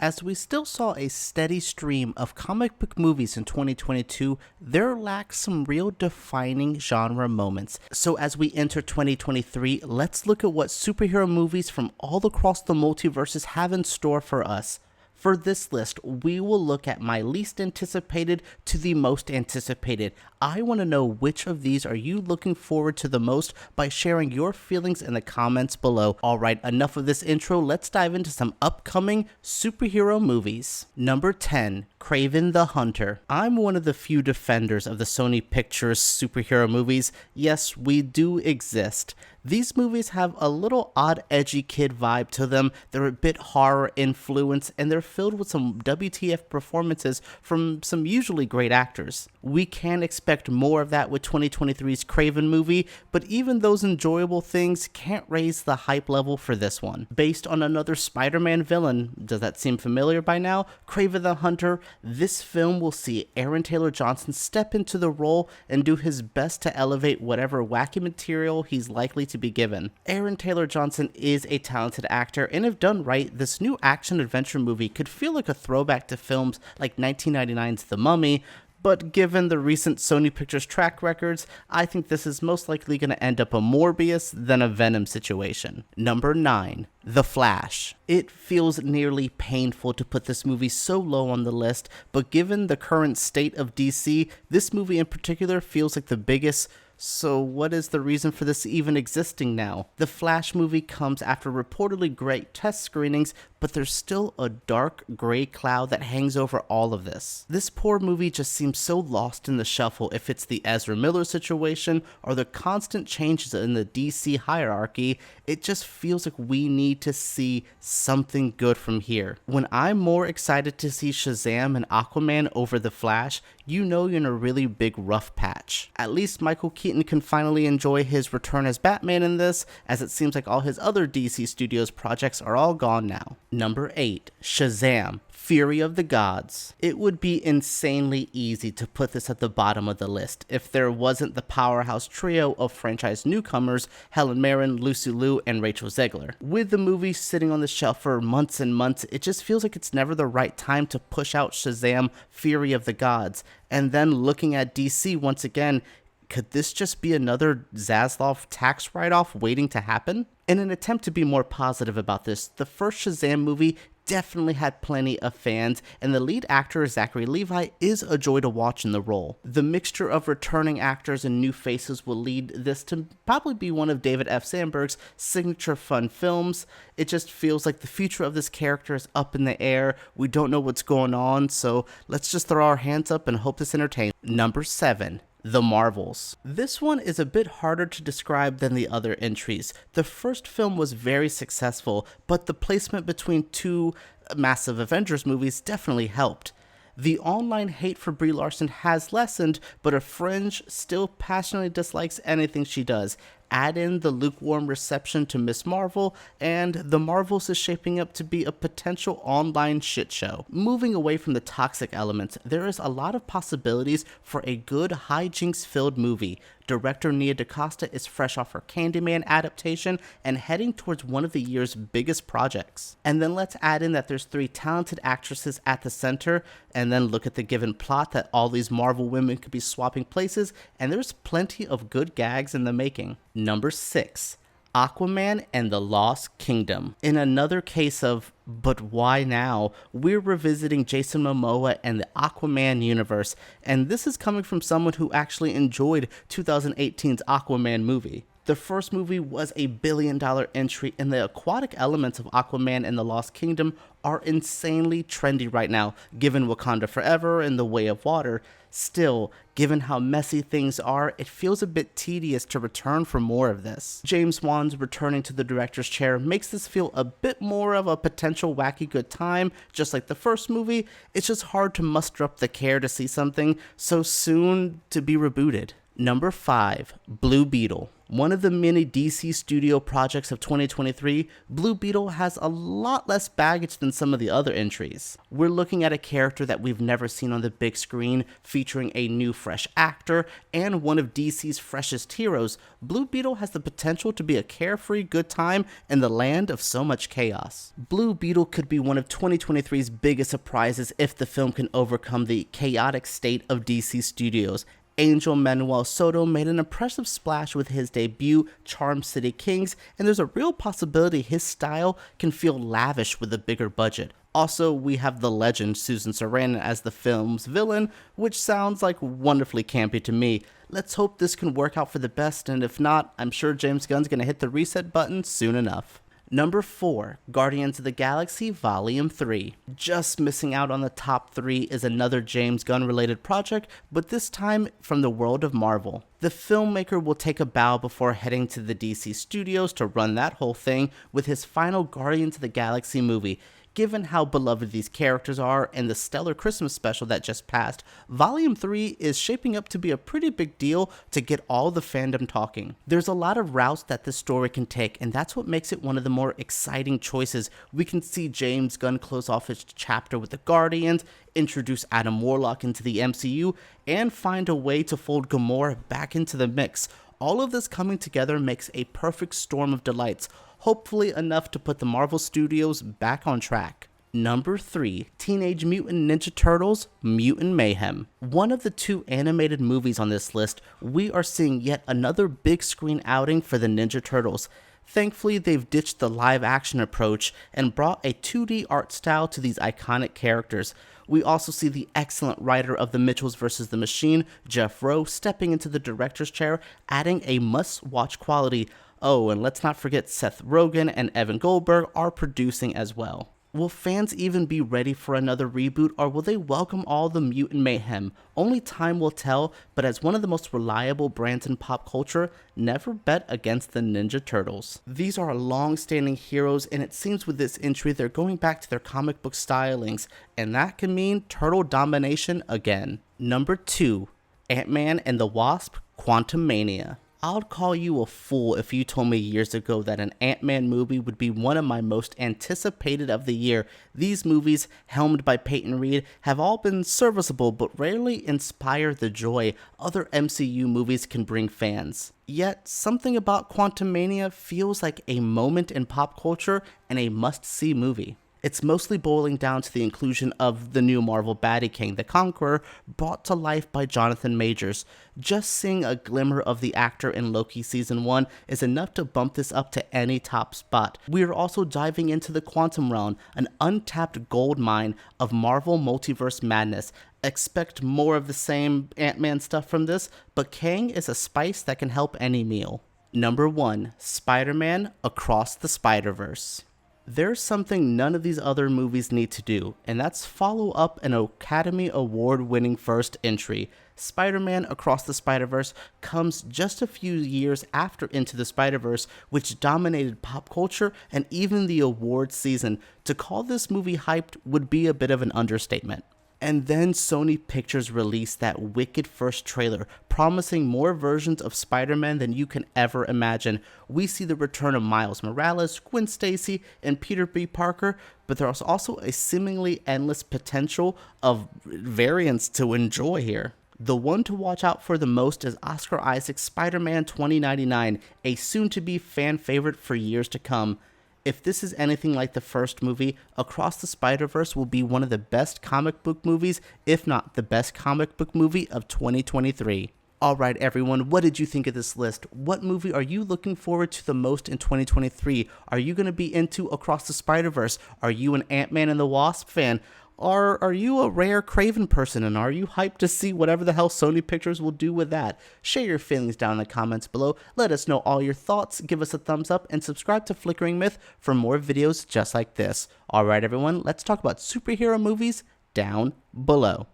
As we still saw a steady stream of comic book movies in 2022, there lacked some real defining genre moments. So as we enter 2023, let's look at what superhero movies from all across the multiverses have in store for us. For this list, we will look at my least anticipated to the most anticipated. I want to know which of these are you looking forward to the most by sharing your feelings in the comments below. Alright, enough of this intro, let's dive into some upcoming superhero movies. Number 10, Kraven the Hunter. I'm one of the few defenders of the Sony Pictures superhero movies. Yes, we do exist. These movies have a little odd edgy kid vibe to them, they're a bit horror influenced, and they're filled with some WTF performances from some usually great actors. We can expect more of that with 2023's Kraven movie, but even those enjoyable things can't raise the hype level for this one. Based on another Spider-Man villain, does that seem familiar by now? Kraven the Hunter, this film will see Aaron Taylor Johnson step into the role and do his best to elevate whatever wacky material he's likely to be given. Aaron Taylor Johnson is a talented actor, and if done right, this new action-adventure movie could feel like a throwback to films like 1999's The Mummy, but given the recent Sony Pictures track records, I think this is most likely going to end up a Morbius than a Venom situation. Number 9. The Flash. It feels nearly painful to put this movie so low on the list, but given the current state of DC, this movie in particular feels like the biggest. So what is the reason for this even existing now? The Flash movie comes after reportedly great test screenings, but there's still a dark gray cloud that hangs over all of this. This poor movie just seems so lost in the shuffle if it's the Ezra Miller situation or the constant changes in the DC hierarchy. It just feels like we need to see something good from here. When I'm more excited to see Shazam and Aquaman over the Flash, you know you're in a really big rough patch. At least Michael Keaton can finally enjoy his return as Batman in this, as it seems like all his other DC Studios projects are all gone now. Number 8, Shazam, Fury of the Gods. It would be insanely easy to put this at the bottom of the list if there wasn't the powerhouse trio of franchise newcomers Helen Mirren, Lucy Liu, and Rachel Zegler. With the movie sitting on the shelf for months and months, it just feels like it's never the right time to push out Shazam, Fury of the Gods. And then looking at DC once again, could this just be another Zaslav tax write-off waiting to happen? In an attempt to be more positive about this, the first Shazam movie definitely had plenty of fans, and the lead actor Zachary Levi is a joy to watch in the role. The mixture of returning actors and new faces will lead this to probably be one of David F. Sandberg's signature fun films. It just feels like the future of this character is up in the air. We don't know what's going on, so let's just throw our hands up and hope this entertains. Number 7. The Marvels. This one is a bit harder to describe than the other entries. The first film was very successful, but the placement between two massive Avengers movies definitely helped. The online hate for Brie Larson has lessened, but a fringe still passionately dislikes anything she does. Add in the lukewarm reception to Ms. Marvel, and The Marvels is shaping up to be a potential online shit show. Moving away from the toxic elements, there is a lot of possibilities for a good hijinks-filled movie. Director Nia DaCosta is fresh off her Candyman adaptation and heading towards one of the year's biggest projects. And then let's add in that there's 3 talented actresses at the center, and then look at the given plot that all these Marvel women could be swapping places, and there's plenty of good gags in the making. Number 6. Aquaman and the Lost Kingdom. In another case of, but why now, we're revisiting Jason Momoa and the Aquaman universe, and this is coming from someone who actually enjoyed 2018's Aquaman movie. The first movie was a billion-dollar entry, and the aquatic elements of Aquaman and the Lost Kingdom are insanely trendy right now, given Wakanda Forever and The Way of Water. Still, given how messy things are, it feels a bit tedious to return for more of this. James Wan's returning to the director's chair makes this feel a bit more of a potential wacky good time, just like the first movie. It's just hard to muster up the care to see something so soon to be rebooted. Number 5, Blue Beetle. One of the many DC studio projects of 2023, Blue Beetle has a lot less baggage than some of the other entries. We're looking at a character that we've never seen on the big screen, featuring a new fresh actor, and one of DC's freshest heroes. Blue Beetle has the potential to be a carefree good time in the land of so much chaos. Blue Beetle could be one of 2023's biggest surprises if the film can overcome the chaotic state of DC studios. Angel Manuel Soto made an impressive splash with his debut, Charm City Kings, and there's a real possibility his style can feel lavish with a bigger budget. Also, we have the legend Susan Sarandon as the film's villain, which sounds like wonderfully campy to me. Let's hope this can work out for the best, and if not, I'm sure James Gunn's gonna hit the reset button soon enough. Number 4, Guardians of the Galaxy Volume 3. Just missing out on the top 3 is another James Gunn related project, but this time from the world of Marvel. The filmmaker will take a bow before heading to the DC studios to run that whole thing with his final Guardians of the Galaxy movie. Given how beloved these characters are and the stellar Christmas special that just passed, Volume 3 is shaping up to be a pretty big deal to get all the fandom talking. There's a lot of routes that this story can take, and that's what makes it one of the more exciting choices. We can see James Gunn close off his chapter with the Guardians, introduce Adam Warlock into the MCU, and find a way to fold Gamora back into the mix. All of this coming together makes a perfect storm of delights, hopefully enough to put the Marvel Studios back on track. Number 3, Teenage Mutant Ninja Turtles Mutant Mayhem. One of the 2 animated movies on this list, we are seeing yet another big screen outing for the Ninja Turtles. Thankfully, they've ditched the live action approach and brought a 2D art style to these iconic characters. We also see the excellent writer of The Mitchells vs. the Machine, Jeff Rowe, stepping into the director's chair, adding a must-watch quality. Oh, and let's not forget Seth Rogen and Evan Goldberg are producing as well. Will fans even be ready for another reboot, or will they welcome all the mutant mayhem? Only time will tell, but as one of the most reliable brands in pop culture, never bet against the Ninja Turtles. These are long-standing heroes, and it seems with this entry they're going back to their comic book stylings, and that can mean turtle domination again. Number 2, Ant-Man and the Wasp Quantumania. I'd call you a fool if you told me years ago that an Ant-Man movie would be one of my most anticipated of the year. These movies, helmed by Peyton Reed, have all been serviceable but rarely inspire the joy other MCU movies can bring fans. Yet, something about Quantumania feels like a moment in pop culture and a must-see movie. It's mostly boiling down to the inclusion of the new Marvel baddie King the Conqueror, brought to life by Jonathan Majors. Just seeing a glimmer of the actor in Loki Season 1 is enough to bump this up to any top spot. We are also diving into the Quantum Realm, an untapped gold mine of Marvel multiverse madness. Expect more of the same Ant-Man stuff from this, but Kang is a spice that can help any meal. Number 1, Spider-Man Across the Spider-Verse. There's something none of these other movies need to do, and that's follow up an Academy Award-winning first entry. Spider-Man Across the Spider-Verse comes just a few years after Into the Spider-Verse, which dominated pop culture and even the awards season. To call this movie hyped would be a bit of an understatement. And then Sony Pictures released that wicked first trailer, promising more versions of Spider-Man than you can ever imagine. We see the return of Miles Morales, Gwen Stacy, and Peter B. Parker, but there's also a seemingly endless potential of variants to enjoy here. The one to watch out for the most is Oscar Isaac's Spider-Man 2099, a soon-to-be fan favorite for years to come. If this is anything like the first movie, Across the Spider-Verse will be one of the best comic book movies, if not the best comic book movie of 2023. Alright everyone, what did you think of this list? What movie are you looking forward to the most in 2023? Are you going to be into Across the Spider-Verse? Are you an Ant-Man and the Wasp fan? Or are you a rare Kraven person, and are you hyped to see whatever the hell Sony Pictures will do with that? Share your feelings down in the comments below, let us know all your thoughts, give us a thumbs up, and subscribe to Flickering Myth for more videos just like this. Alright everyone, let's talk about superhero movies down below.